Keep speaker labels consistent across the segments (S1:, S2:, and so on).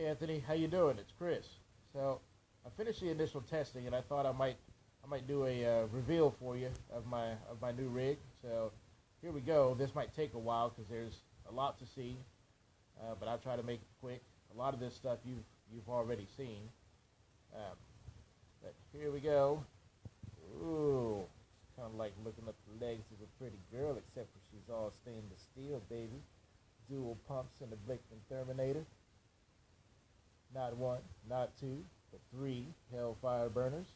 S1: Hey Anthony, how you doing? It's Chris. So I finished the initial testing, and I thought I might do a reveal for you of my new rig. So here we go. This might take a while because there's a lot to see, but I'll try to make it quick. A lot of this stuff you've already seen, but here we go. Ooh, it's kind of like looking up the legs of a pretty girl, except for she's all stainless steel, baby. Dual pumps in the Blichmann Terminator. Not one, not two, but three hellfire burners,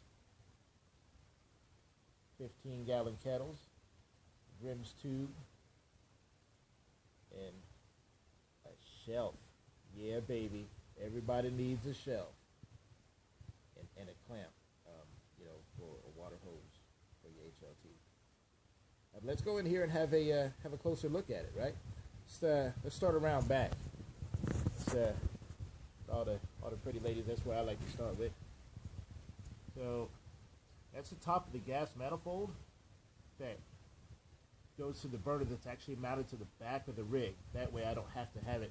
S1: 15-gallon kettles, RIMS tube, and a shelf. Yeah, baby. Everybody needs a shelf and a clamp, for a water hose for your HLT. Let's go in here and have a closer look at it, right? Let's start around back. All the pretty ladies, that's where I like to start with. So that's the top of the gas manifold that goes to the burner that's actually mounted to the back of the rig. That way I don't have to have it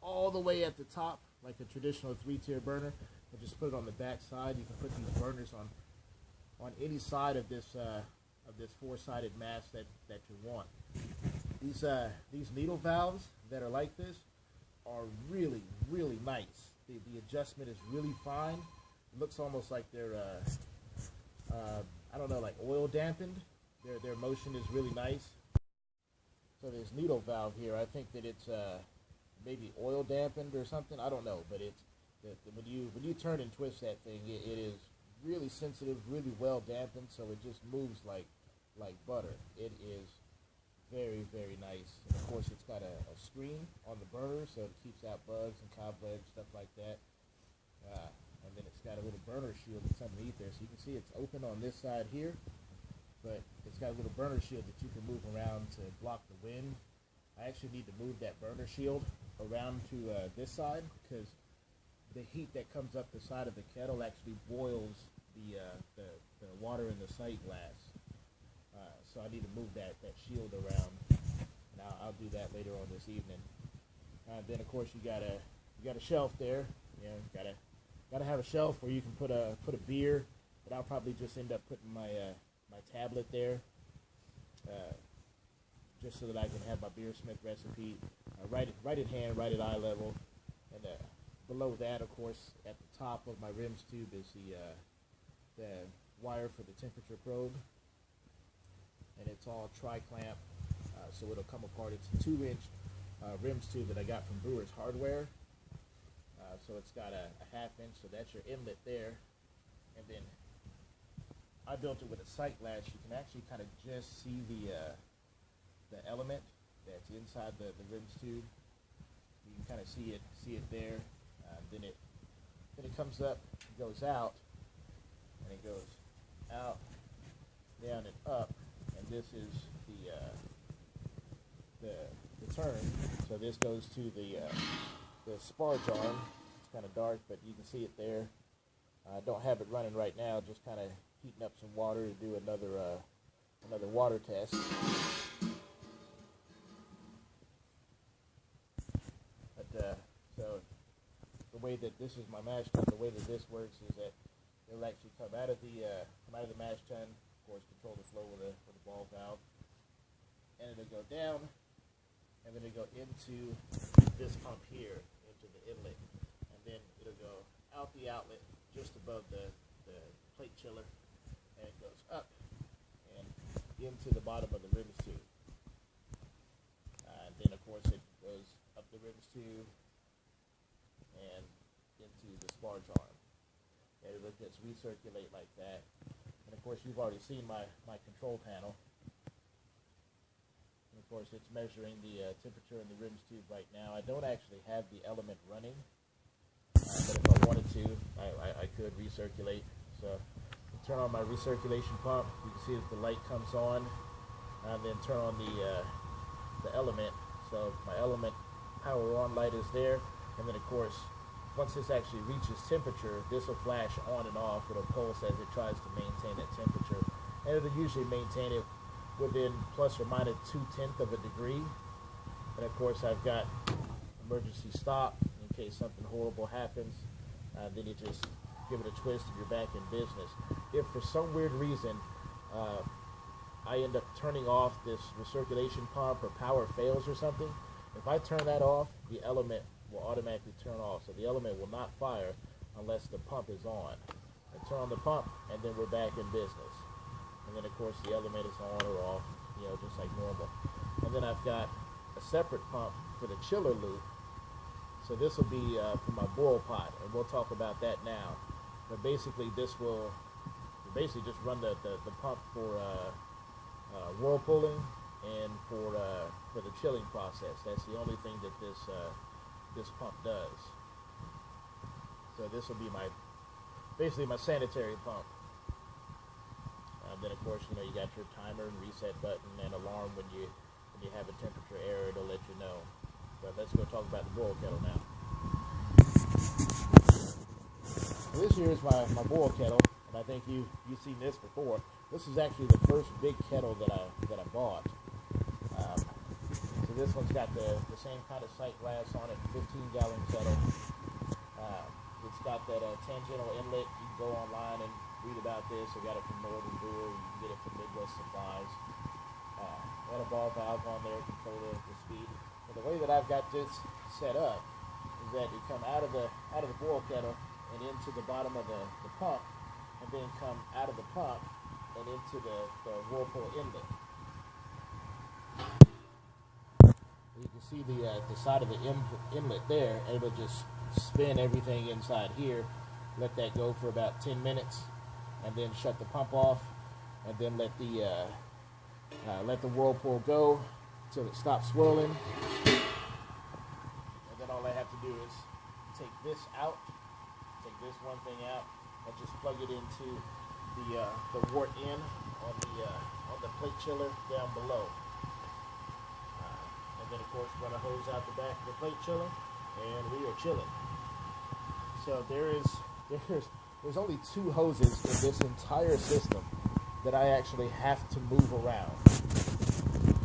S1: all the way at the top like a traditional 3-tier burner. I just put it on the back side. You can put these burners on any side of this 4-sided mast that you want. These needle valves that are like this are really, really nice. The adjustment is really fine. It looks almost like they're, I don't know, like oil dampened. Their motion is really nice. So this needle valve here, I think that it's maybe oil dampened or something. I don't know, but it's when you turn and twist that thing, it is really sensitive, really well dampened, so it just moves like butter. It is very, very nice. And of course, it's got a screen on the burner, so it keeps out bugs and cobwebs, stuff like that. And then it's got a little burner shield that's underneath there, so you can see it's open on this side here, but it's got a little burner shield that you can move around to block the wind. I actually need to move that burner shield around to this side because the heat that comes up the side of the kettle actually boils the water in the sight glass. So I need to move that shield around. And I'll do that later on this evening. Then of course you got a shelf there. You know, gotta have a shelf where you can put a beer. But I'll probably just end up putting my tablet there, just so that I can have my beersmith recipe right at hand, right at eye level. And below that, of course, at the top of my RIMS tube is the wire for the temperature probe. And it's all tri-clamp, so it'll come apart. It's a 2-inch RIMS tube that I got from Brewer's Hardware. So it's got a 1/2 inch, so that's your inlet there. And then I built it with a sight glass. You can actually kind of just see the element that's inside the RIMS tube. You can kind of see it there. Then it comes up, goes out, and it goes out, down, and up. And this is the turn. So this goes to the sparge arm. It's kind of dark, but you can see it there. I don't have it running right now. Just kind of heating up some water to do another water test. But so the way that this is my mash tun, the way that this works is that it'll actually come out of the mash tun. Of course, control the flow with a ball valve, and it'll go down, and then it'll go into this pump here, into the inlet, and then it'll go out the outlet just above the plate chiller, and it goes up and into the bottom of the RIMS tube. And then, of course, it goes up the RIMS tube and into the sparge arm, and it'll just recirculate like that. And of course, you've already seen my control panel. And of course, it's measuring the temperature in the RIMS tube right now. I don't actually have the element running, but if I wanted to, I could recirculate. So turn on my recirculation pump. You can see that the light comes on, and then turn on the element. So my element power on light is there, and then of course, once this actually reaches temperature, this will flash on and off. It'll pulse as it tries to maintain that temperature. And it'll usually maintain it within plus or minus 0.2 of a degree. And of course, I've got emergency stop in case something horrible happens. Then you just give it a twist and you're back in business. If for some weird reason I end up turning off this recirculation pump or power fails or something, if I turn that off, the element will automatically turn off. So the element will not fire unless the pump is on. I turn on the pump, and then we're back in business. And then, of course, the element is on or off, just like normal. And then I've got a separate pump for the chiller loop. So this will be for my boil pot, and we'll talk about that now. But basically, this will basically just run the pump for whirlpooling and for the chilling process. That's the only thing that this pump does. So this will be basically my sanitary pump. Then of course, you got your timer and reset button and alarm when you have a temperature error, it'll let you know. But let's go talk about the boil kettle now. So this here is my boil kettle, and I think you've seen this before. This is actually the first big kettle that I bought. So this one's got the same kind of sight glass on it, 15-gallon kettle. It's got that tangential inlet. You can go online and read about this. I got it from Northern Brewer. You can get it from Midwest Supplies. Got a ball valve on there, control the speed. But the way that I've got this set up is that you come out of the boil kettle and into the bottom of the pump, and then come out of the pump and into the whirlpool inlet. You can see the side of the inlet there, and it'll just spin everything inside here. Let that go for about 10 minutes, and then shut the pump off, and then let the whirlpool go till it stops swirling. And then all I have to do is take this out, take this one thing out, and just plug it into the wart in on the plate chiller down below. And then of course run a hose out the back of the plate chiller, and we are chilling. So there's only 2 hoses in this entire system that I actually have to move around.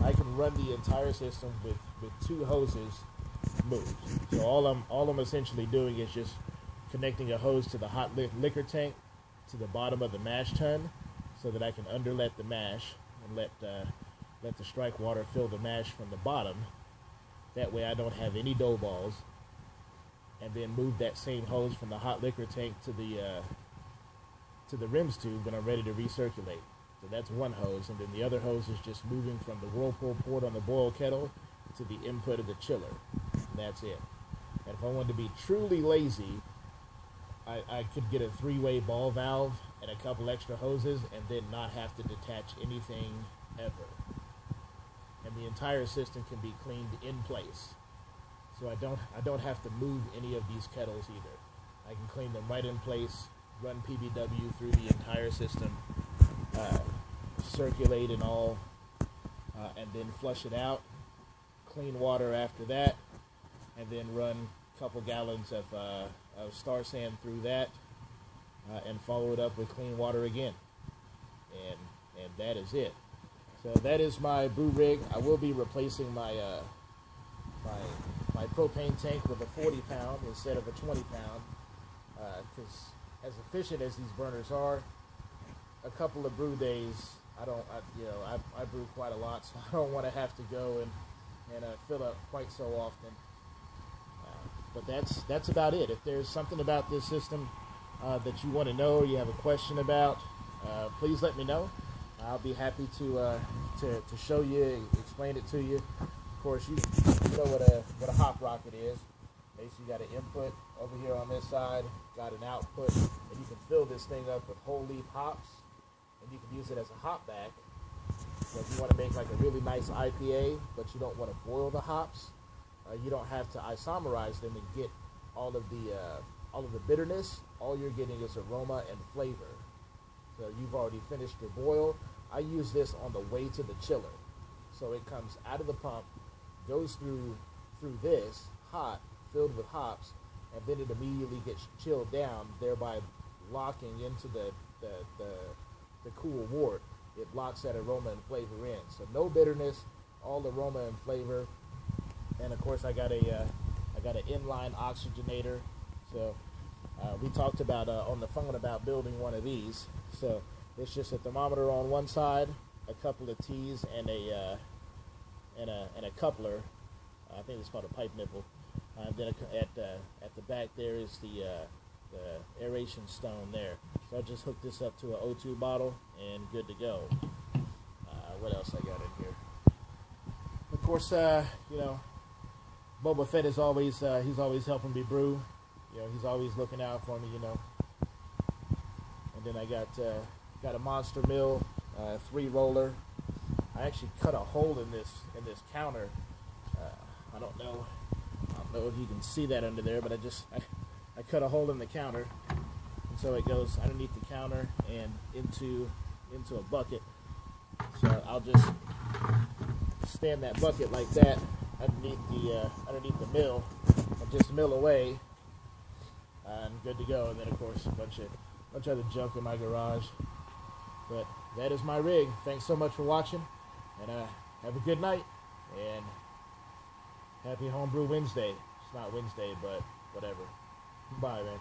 S1: I can run the entire system with 2 hoses moved. So all I'm essentially doing is just connecting a hose to the hot liquor tank to the bottom of the mash tun, so that I can underlet the mash and let the strike water fill the mash from the bottom. That way I don't have any dough balls. And then move that same hose from the hot liquor tank to the RIMS tube when I'm ready to recirculate. So that's one hose, and then the other hose is just moving from the whirlpool port on the boil kettle to the input of the chiller. And that's it. And if I wanted to be truly lazy, I could get a 3-way ball valve and a couple extra hoses, and then not have to detach anything ever. And the entire system can be cleaned in place. So I don't have to move any of these kettles either. I can clean them right in place, run PBW through the entire system, circulate and all, and then flush it out, clean water after that, and then run a couple gallons of Star Sand through that, and follow it up with clean water again. And that is it. So that is my brew rig. I will be replacing my propane tank with a 40-pound instead of a 20-pound, because as efficient as these burners are, a couple of brew days, I brew quite a lot, so I don't want to have to go and fill up quite so often. But that's about it. If there's something about this system that you want to know or you have a question about, please let me know. I'll be happy to show you, explain it to you. Of course, you know what a hop rocket is. Basically, you got an input over here on this side, got an output, and you can fill this thing up with whole leaf hops, and you can use it as a hop back. So if you want to make like a really nice IPA, but you don't want to boil the hops, you don't have to isomerize them and get all of the bitterness. All you're getting is aroma and flavor. So you've already finished your boil. I use this on the way to the chiller. So it comes out of the pump, goes through this hot, filled with hops, and then it immediately gets chilled down, thereby locking into the cool wort. It locks that aroma and flavor in. So no bitterness, all aroma and flavor. And of course I got a I got an inline oxygenator. So we talked about on the phone about building one of these. So it's just a thermometer on one side, a couple of T's, and a coupler. I think it's called a pipe nipple. Then at the back there is the aeration stone there. So I just hooked this up to an O2 bottle and good to go. What else I got in here? Of course, you know, Boba Fett is always he's always helping me brew. You know, he's always looking out for me. You know. And then I got a Monster Mill 3-roller. I actually cut a hole in this counter. I don't know if you can see that under there, but I cut a hole in the counter, and so it goes underneath the counter and into a bucket. So I'll just stand that bucket like that underneath the mill and just mill away, and good to go. And then of course a bunch of other junk in my garage. But that is my rig. Thanks so much for watching, and have a good night, and happy Homebrew Wednesday. It's not Wednesday, but whatever. Bye, man.